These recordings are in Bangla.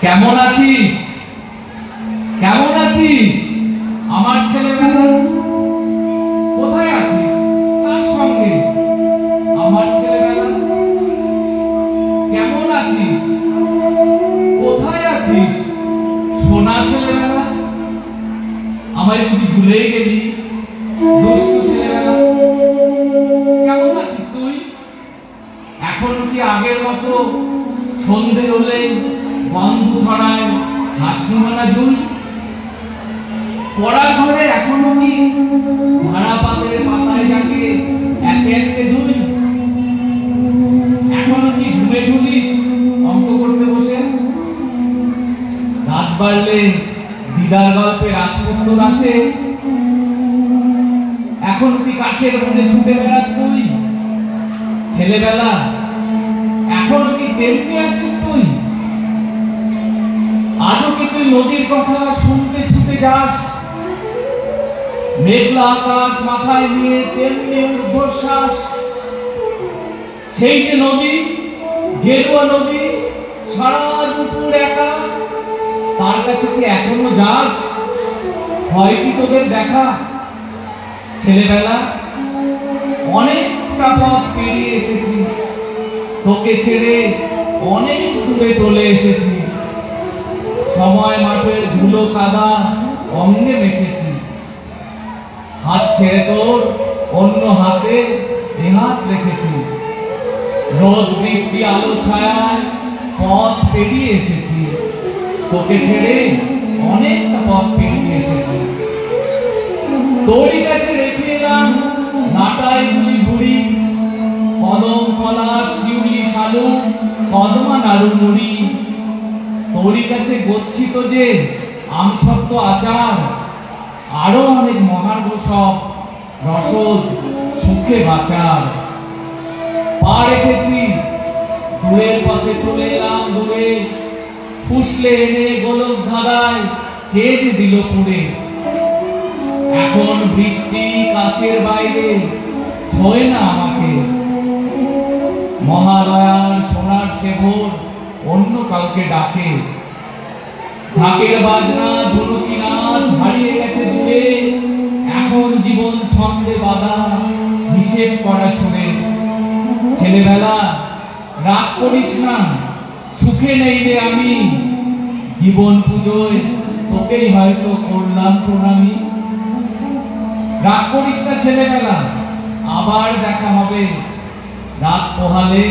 কেমন আছিস? কেমন আছিস আমার ছেলেবেলা? কোথায় আছিস? কার সঙ্গে? আমার ছেলেবেলা। কেমন আছিস? কোথায় আছিস সোনা ছেলেবেলা? আমায় বুঝি ভুলেই গেলি দুষ্টু ছেলেবেলা? কেমন আছিস তুই? এখন কি আগের মতো সন্ধে হলে বন্ধু ছড়ায় হাসিমানা জুই? পড়া ঘরে এখনো কি ধারা পাতের পাতায় জাগে একে একে দুই? এখনো কি ঘুমে ঢুলিস অঙ্ক করতে বসে? রাত বাড়লে দিদার গল্পে রাজপুত্র আসে। এখন কি কাশের মনে ছুটে বেড়াস তুই? ছেলেবেলা এখনো কি তেমনি আছিস তুই? আজও কি তুই নদীর কথা শুনতে ছুটে যাস? মেঘলা আকাশ মাথায় নিয়ে তেমনি ঊর্ধ্বশ্বাস। সেই যে নদী, গেরুয়া নদী, সারা দুপুর একা, তার কাছে কি এখনো যাস? হয় কি তোদের দেখা? ছেলেবেলা অনেকটা পথ পেরিয়ে এসেছি, তোকে ছেড়ে অনেক দূরে চলে এসেছি। সময় মাঠের ধুলো কাদা অঙ্গে মেখেছি, হাত ছেড়ে তোর অন্য হাতে এহাত রেখেছি। রোদ বৃষ্টি আলো ছায়ায় পথ পেরিয়ে এসেছি, তোকে ছেড়ে অনেকটা পথ পেরিয়ে এসেছি। তোরই কাছে রেখে এলাম নাটাই তুলি ঘুড়ি, কদম কলা শিউলি শালু কদমা নাড়ু মুড়ি। তোরই কাছে গচ্ছিত যে আমসত্ব আচার, আরো অনেক মহার্ঘ সব রসদ সুখে বাঁচার। পা রেখেছি দূরের পথে চলে এলাম দূরে, ফুসলে এনে গোলক ধাঁধায় কে যে দিল পুড়ে। এখন বৃষ্টি কাচের বাইরে ছোঁয় না আমাকে, মহালয়ার সোনার সেবর অন্য কাউকে ডাকে। ঢাকের বাজনা ধুনুচি নাচ হারিয়ে গেছে দূরে, এখন জীবন ছন্দে বাঁধা হিসেব করা শুনে। ছেলেবেলা রাগ করিস না, সুখে নেই রে আমি, জীবন পুজোয় তোকেই হয়তো করলাম প্রণামী। রাগ করিস না ছেলেবেলা, আবার দেখা হবে। রাত পোহালে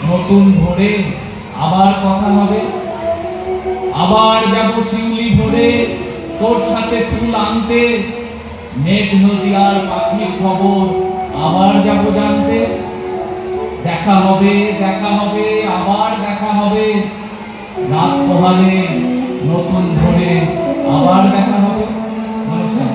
নতুন ভোরে আবার কথা হবে। আবার যাব শিউলি ভোরে তোর সাথে ফুল আনতে, মেঘ নদী আর পাখির খবর আবার যাব জানতে। দেখা হবে, দেখা হবে, আবার দেখা হবে। রাত পোহালে নতুন ভোরে আবার দেখা হবে। নমস্কার।